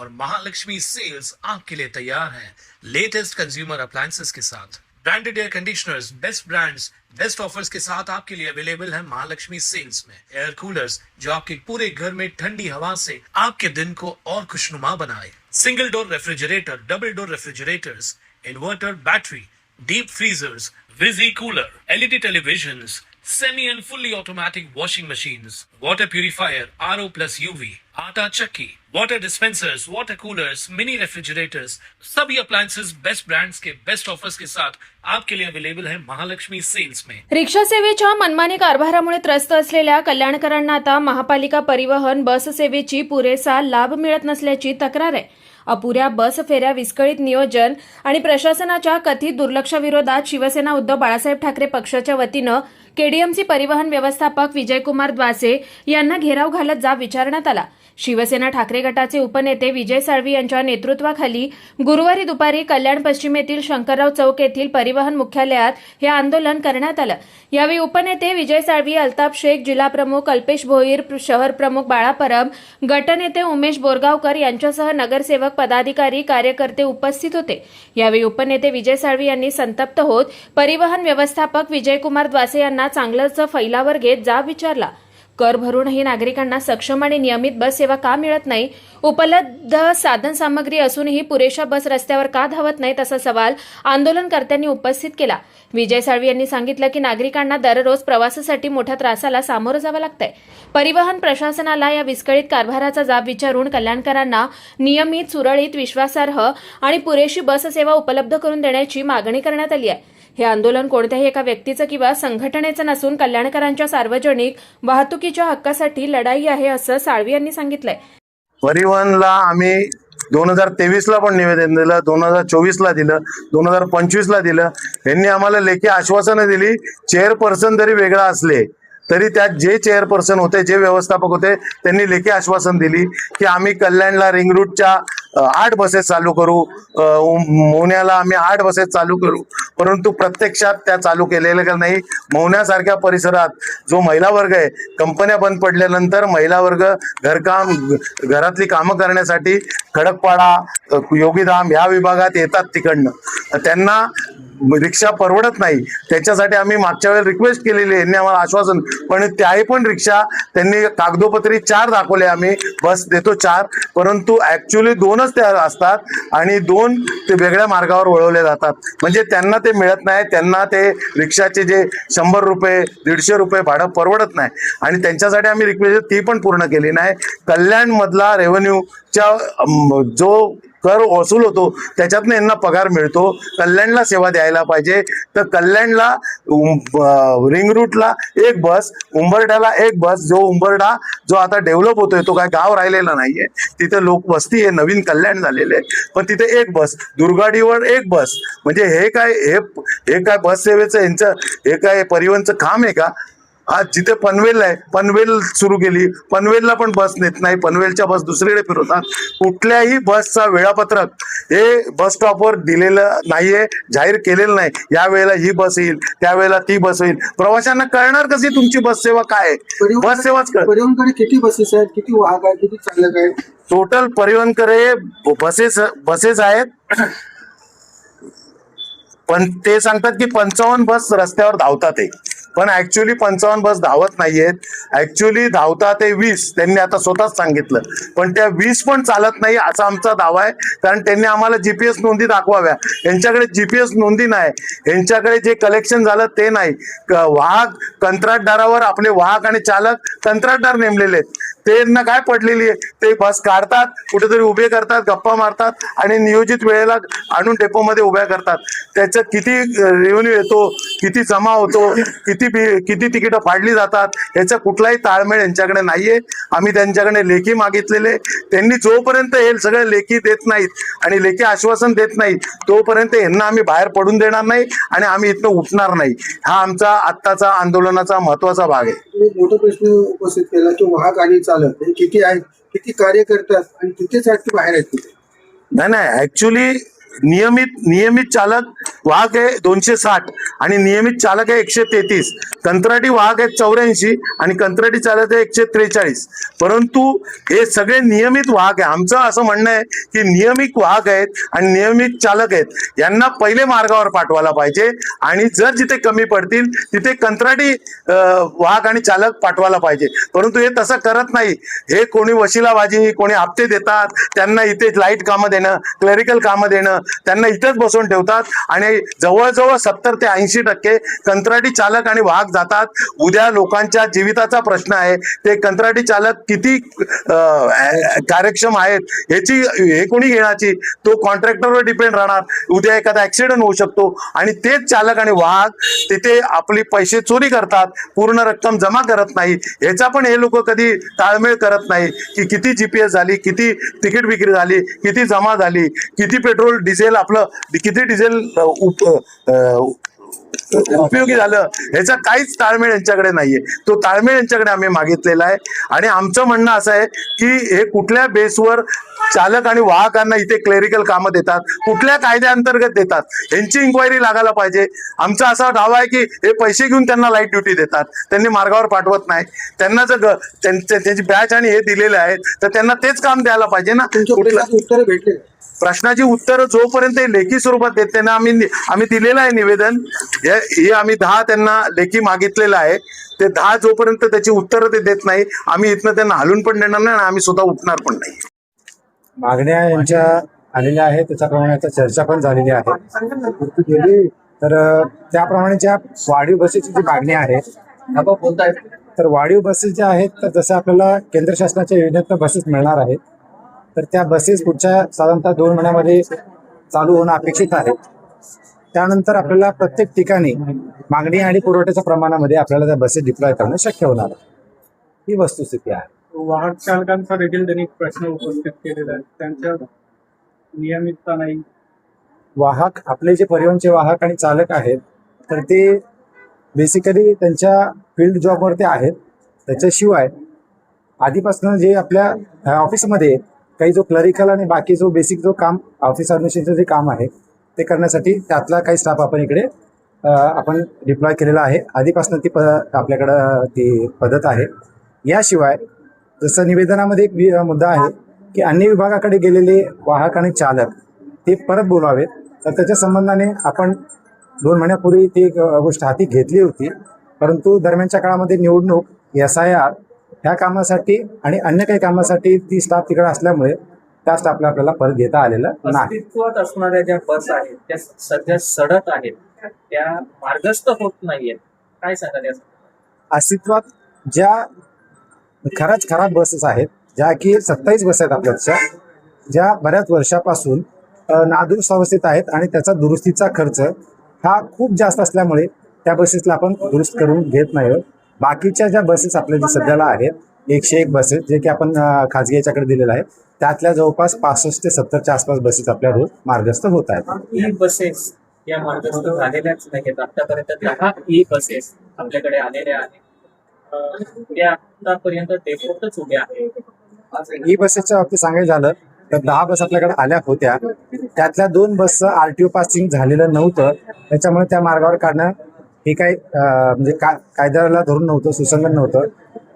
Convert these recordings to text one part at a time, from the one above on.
और महालक्ष्मी सेल्स आपके लिए तैयार है लेटेस्ट कंज्यूमर अप्लायंसेस के साथ। Branded air conditioners, best brands, best offers के साथ आपके लिए अवेलेबल है महालक्ष्मी सेल्स में। एयर कूलर्स जो आपके पूरे घर में ठंडी हवा से आपके दिन को और खुशनुमा बनाए। Single door refrigerator, double door refrigerators, inverter battery, deep freezers, विजी cooler, LED televisions, semi and fully automatic washing machines, water purifier, RO plus UV, आटा चक्की, water dispensers, water coolers, mini refrigerators, सभी appliances बेस्ट ब्रांड्स के best offers के साथ आपके लिए available है Mahalakshmi sales में। रिक्षा सेवेच्या मनमानी कारभारामुळे त्रस्त असलेल्या कल्याणकरांना आता महापालिका परिवहन बस सेवेची पुरेसा लाभ मिळत नसल्याची तक्रार आहे। अपुऱ्या बस फेऱ्या, विस्कळीत नियोजन आणि प्रशासनाच्या कथित दुर्लक्षाविरोधात शिवसेना उद्धव बाळासाहेब ठाकरे पक्षाच्या वतीनं केडीएमसी परिवहन व्यवस्थापक विजयकुमार द्वासे यांना घेराव घालत जाब विचारण्यात आला। शिवसेना ठाकरे गटाचे उपनेते विजय साळवी यांच्या नेतृत्वाखाली गुरुवारी दुपारी कल्याण पश्चिम येथील शंकरराव चौक येथील परिवहन मुख्यालयात हे आंदोलन करण्यात आलं। यावेळी उपनेते विजय साळवी, अल्ताफ शेख, जिल्हा प्रमुख अल्पेश भोईर, शहर प्रमुख बाळा परब, गटनेते उमेश बोरगावकर यांच्यासह नगरसेवक, पदाधिकारी, कार्यकर्ते उपस्थित होते। यावेळी उपनेते विजय साळवी यांनी संतप्त होत परिवहन व्यवस्थापक विजयकुमार द्वासे यांना चांगलंच फैलावर घेत जाब विचारला। कर भरूनही नागरिकांना सक्षम आणि नियमित बस सेवा का मिळत नाही? उपलब्ध साधन सामग्री असूनही पुरेशा बस रस्त्यावर का धावत नाहीत असा सवाल आंदोलनकर्त्यांनी उपस्थित केला। विजय साळवी यांनी सांगितलं की नागरिकांना दररोज प्रवासासाठी मोठ्या त्रासाला सामोरं जावं लागतंय। परिवहन प्रशासनाला या विस्कळीत कारभाराचा जाब विचारून कल्याणकरांना नियमित, सुरळीत, विश्वासार्ह आणि पुरेशी बस सेवा उपलब्ध करून देण्याची मागणी करण्यात आली आहे। हे आंदोलन कोणत्याही एका व्यक्तीचं किंवा संघटनेचं नसून कल्याणकरांच्या सार्वजनिक वाहतुकीच्या हक्कासाठी लढाई आहे असं साळवी यांनी सांगितलंय। परिवहनला आम्ही 2023 ला पण निवेदन दिलं, 2024 ला दिलं, 2025 ला दिलं। यांनी आम्हाला लेखी आश्वासनं दिली। चेअरपर्सन जरी वेगळा असले तरी त्यात जे चेअरपर्सन होते, जे व्यवस्थापक होते, त्यांनी लेखी आश्वासन दिली की आम्ही कल्याणला रिंग रूटच्या 8 बसेस चालू करू, मोहण्याला आम्ही 8 बसेस चालू करू, परंतु प्रत्यक्षात त्या चालू केलेल्या नाही। मोहण्यासारख्या परिसरात जो महिला वर्ग आहे, कंपन्या बंद पडल्यानंतर महिला वर्ग घरकाम, घरातली कामं करण्यासाठी खडकपाडा, योगीधाम या विभागात येतात। तिकडनं त्यांना रिक्षा परवडत नाही। त्याच्यासाठी आम्ही मागच्या वेळेला रिक्वेस्ट केलेली, यांनी आम्हाला आश्वासन, पण त्याही पण रिक्षा त्यांनी कागदोपत्री 4 दाखवले, आम्ही बस देतो 4, परंतु ऍक्च्युअली 2च त्या असतात आणि 2 ते वेगळ्या मार्गावर वळवले जातात। म्हणजे त्यांना ते मिळत नाही, त्यांना ते रिक्षाचे जे 100 रुपये 150 रुपये भाडं परवडत नाही आणि त्यांच्यासाठी आम्ही रिक्वेस्ट ती पण पूर्ण केली नाही। कल्याण मधला रेव्हेन्यूच्या जो कर वसूल होतो त्याच्यातनं यांना पगार मिळतो। कल्याणला सेवा द्यायला पाहिजे, तर कल्याणला रिंग रूटला 1 बस, उंबरठ्याला 1 बस, जो उंबरठा जो आता डेव्हलप होतोय तो काय गाव राहिलेला नाहीये, तिथे लोक वस्ती आहे, नवीन कल्याण झालेले आहे, पण तिथे 1 बस, दुर्गाडीवर 1 बस। म्हणजे हे काय बस सेवेचं यांचं हे काय परिवहनचं काम आहे का? आज जिथे पनवेल आहे, पनवेल सुरू केली, पनवेलला पण बस नेत नाही, पनवेलच्या बस दुसरीकडे फिरवतात। कुठल्याही बसचा वेळापत्रक हे बस स्टॉपवर दिलेलं नाहीये, जाहीर केलेलं नाही। या वेळेला ही बस येईल, त्यावेळेला ती बस येईल, प्रवाशांना कळणार कशी तुमची बस सेवा काय आहे? बस सेवाच परिवहनकडे किती बसेस आहेत, किती वाहक आहेत, किती चालक आहेत? टोटल परिवहनकडे बसेस आहेत, पण ते सांगतात की 55 बस रस्त्यावर धावतात आहे, पण ऍक्च्युअली 55 बस धावत नाहीयेत। ऍक्च्युअली धावतात ते 20, त्यांनी आता स्वतःच सांगितलं, पण त्या 20 पण चालत नाही असा आमचा दावा आहे। कारण त्यांनी आम्हाला जीपीएस नोंदी दाखवाव्या, यांच्याकडे जीपीएस नोंदी नाही, यांच्याकडे जे कलेक्शन झालं ते नाही। वाहक कंत्राटदारावर, आपले वाहक आणि चालक कंत्राटदार नेमलेले आहेत, त्यांना काय पडलेली आहे, ते बस काढतात, कुठेतरी उभे करतात, गप्पा मारतात आणि नियोजित वेळेला आणून डेपोमध्ये उभ्या करतात। त्याचं किती रेव्हेन्यू येतो, किती जमा होतो, किती तिकीटं फाडली जातात, याचा कुठलाही ताळमेळ यांच्याकडे नाहीये। आम्ही त्यांच्याकडे लेखी मागितलेले, त्यांनी जोपर्यंत हे सगळे लेखी देत नाहीत आणि लेखी आश्वासन देत नाही तोपर्यंत यांना आम्ही बाहेर पडून देणार नाही आणि आम्ही इथनं उठणार नाही। हा आमचा आत्ताचा आंदोलनाचा महत्वाचा भाग आहे। मोठा प्रश्न उपस्थित केला की वाहक आणि चालक किती आहेत, किती कार्य करतात आणि किती साठी बाहेर आहेत? नाही, ऍक्च्युली नियमित चालक वाहक आहे 260 आणि नियमित चालक आहे 133. कंत्राटी वाहक आहेत 84 आणि कंत्राटी चालक आहे 143. परंतु हे सगळे नियमित वाहक आहे. आमचं असं म्हणणं आहे की नियमित वाहक आहेत आणि नियमित चालक आहेत यांना पहिले मार्गावर पाठवायला पाहिजे आणि जर जिथे कमी पडतील तिथे कंत्राटी वाहक आणि चालक पाठवायला पाहिजे. परंतु हे तसं करत नाही. हे कोणी वशिलाबाजी, कोणी हप्ते देतात, त्यांना इथे लाईट कामं देणं, क्लरिकल कामं देणं, त्यांना इथेच बसवून ठेवतात आणि जवळजवळ 70 ते 80% कंत्राटी चालक आणि वाहक जातात. उद्या लोकांच्या जीविताचा प्रश्न आहे. ते कंत्राटी चालक किती कार्यक्षम आहेत याची हे कोणी घेण्याची, तो कॉन्ट्रॅक्टरवर डिपेंड राहणार. उद्या एखादा ऍक्सिडेंट होऊ शकतो आणि तेच चालक आणि वाहक तिथे आपली पैसे चोरी करतात, पूर्ण रक्कम जमा करत नाही. याचा पण हे लोक कधी ताळमेळ करत नाही की किती जीपीएस झाली, किती तिकीट विक्री झाली, किती जमा झाली, किती पेट्रोल डिझेल आपलं किती डिझेल उपयोगी झालं, ह्याचा काहीच ताळमेळ यांच्याकडे नाहीये. तो ताळमेळ यांच्याकडे आम्ही मागितलेला आहे आणि आमचं म्हणणं असं आहे की हे कुठल्या बेसवर चालक आणि वाहकांना इथे क्लेरिकल कामं देतात, कुठल्या कायद्याअंतर्गत देतात, यांची इन्क्वायरी लागायला पाहिजे. आमचा असा दावा आहे की हे पैसे घेऊन त्यांना लाईट ड्युटी देतात, त्यांनी मार्गावर पाठवत नाही. त्यांना जर त्यांची बॅच आणि हे दिलेले आहेत तर त्यांना तेच काम द्यायला पाहिजे ना. उत्तर भेटले प्रश्नाची उत्तरं जोपर्यंत लेखी स्वरूपात देत त्यांना आम्ही दिलेलं आहे निवेदन. हे आम्ही 10 त्यांना लेखी मागितलेलं आहे. ते 10 जोपर्यंत त्याची उत्तरं ते देत नाही आम्ही इथनं त्यांना हलून पण देणार नाही आणि आम्ही स्वतः उठणार पण नाही. मागण्या यांच्या आलेल्या आहेत, त्याच्याप्रमाणे आता चर्चा पण झालेली आहे. तर त्याप्रमाणे ज्या वाढीव बसेसची जी मागणी आहे तर वाढीव बसेस ज्या आहेत तर जसं आपल्याला केंद्र शासनाच्या योजनेतून बसेस मिळणार आहेत तर त्या बसेस पुढच्या साधारणतः 2 महिन्यामध्ये चालू होणं अपेक्षित आहे. त्यानंतर आपल्याला प्रत्येक ठिकाणी मागणी आणि पुरवठ्याच्या प्रमाणामध्ये आपल्याला त्या बसेस डिप्लॉय करणं शक्य होणार आहे. ही वस्तुस्थिती आहे. वाहक चालकांचा देखील त्यांनी प्रश्न उपस्थित केलेला आहे, त्यांच्या नियमितता नाही. वाहक आपले जे परिवहनचे वाहक आणि चालक आहेत तर ते बेसिकली त्यांच्या फील्ड जॉबवरती आहेत. त्याच्याशिवाय आधीपासून जे आपल्या ऑफिसमध्ये काही जो क्लरिकल आणि बाकी जो बेसिक जो काम ऑफिस ॲडमिनिस्ट्रेशनचं जे काम आहे ते करण्यासाठी त्यातला काही स्टाफ आपण इकडे आपण डिप्लॉय केलेला आहे. आधीपासून ती आपल्याकडं ती पद्धत आहे. याशिवाय जसं निवेदनामध्ये एक मुद्दा आहे की अन्य विभागाकडे गेलेले वाहक आणि चालक ते परत बोलावेत. तर त्याच्या संबंधाने आपण 2 महिन्यापूर्वी ती गोष्ट हाती घेतली होती. परंतु दरम्यानच्या काळामध्ये निवडणूक, SIR ह्या कामासाठी आणि अन्य काही कामासाठी ती स्टाफ तिकडे असल्यामुळे त्या स्टाफला आपल्याला परत घेता आलेलं नाही. अस्तित्वात असणाऱ्या ज्या बस आहेत त्या सध्या सडत आहेत, त्या मार्गस्थ होत नाहीयेत, काय सांगाल याचं? अस्तित्वात ज्या खऱ्याच खराब बसेस आहेत, ज्या की 27 बस आहेत आपल्याच्या, ज्या बऱ्याच वर्षापासून नादुरुस्त अवस्थेत आहेत आणि त्याचा दुरुस्तीचा खर्च हा खूप जास्त असल्यामुळे त्या बसेसला आपण दुरुस्त करून घेत नाही. बाकीच्या ज्या बसेस आपल्या जे सध्याला आहेत 101 बसेस जे की आपण खाजगी याच्याकडे दिलेलं आहे त्यातल्या जवळपास 65 ते 70च्या आसपास बसेस आपल्या रोज मार्गस्थ होत आहेत. ई बसेस या मार्गस्थ झालेल्याच नाहीत. आतापर्यंत 10 ई बसेस आपल्याकडे आलेल्या आहेत, त्या आतापर्यंत डेपोतच उभ्या आहेत. ई बसेसच्या बाबतीत सांगायचं झालं तर 10 बस आपल्याकडे आल्या होत्या. त्यातल्या 2 बसचं RTO पासिंग झालेलं नव्हतं. त्याच्यामुळे त्या मार्गावर काढणं हे काही म्हणजे कायद्याला धरून नव्हतं, सुसंगत नव्हतं.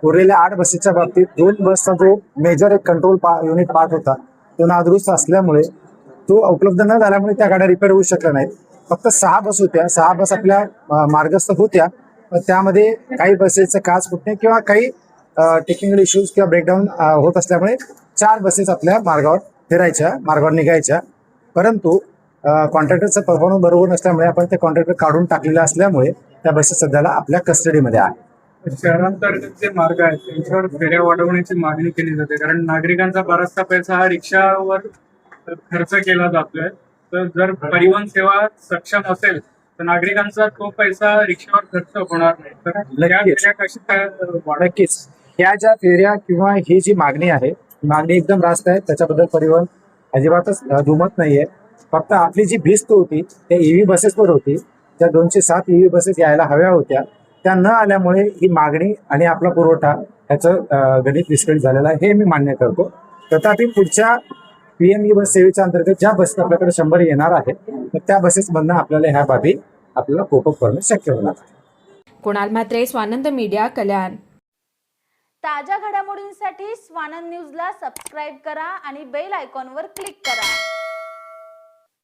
उरलेल्या 8 बसेसच्या बाबतीत 2 बसचा जो मेजर एक कंट्रोल युनिट पार्ट होता तो नादुरुस्त असल्यामुळे तो उपलब्ध न झाल्यामुळे त्या गाड्या रिपेअर होऊ शकल्या नाहीत. फक्त 6 बस होत्या. 6 बस आपल्या मार्गस्थ होत्या. पण त्यामध्ये काही बसेसचं काच फुटणे किंवा काही टेक्निकल इश्यूज किंवा ब्रेकडाऊन होत असल्यामुळे 4 बसेस आपल्या मार्गावर फिरायच्या, मार्गावर निघायच्या. परंतु कॉन्ट्रॅक्टरचं परफॉर्मन्स बरोबर नसल्यामुळे आपण ते कॉन्ट्रॅक्टर काढून टाकलेलं असल्यामुळे त्या बसेस सध्याला आपल्या कस्टडीमध्ये आहे. शहरांतर्गत जे मार्ग आहेत त्यांच्यावर फेऱ्या वाढवण्याची मागणी केली जाते, कारण नागरिकांचा बराचसा पैसा हा रिक्षावर खर्च केला जातोय. तर जर परिवहन सेवा सक्षम असेल तर नागरिकांचा तो पैसा रिक्षावर खर्च होणार नाही. तर या फेऱ्या कशी काय नक्कीच ह्या ज्या फेऱ्या किंवा ही जी मागणी आहे ही मागणी एकदम रास्त आहे. त्याच्याबद्दल परिवहन अजिबातच दुमत नाहीये. फक्त आपली जी भिस्त होती त्या EV बसेसवर होती. ज्या 207 EV बसेस यायला हव्या होत्या त्या न आल्यामुळे ही मागणी आणि आपला पुरवठा ह्याचं गणित विस्कळीत झालेलं आहे, हे मी मान्य करतो. तथापि पुढच्या PME बस सेवेच्या अंतर्गत ज्या बस आपल्याकडे 100 येणार आहेत तर त्या बसेसमधनं आपल्याला ह्या बाबी आपल्याला कोपअप करणं शक्य होणार आहे. कुणाल म्हात्रे, स्वानंद मीडिया, कल्याण. ताज्या घडामोडींसाठी स्वानंद न्यूजला सबस्क्राईब करा आणि बेल आयकॉनवर क्लिक करा.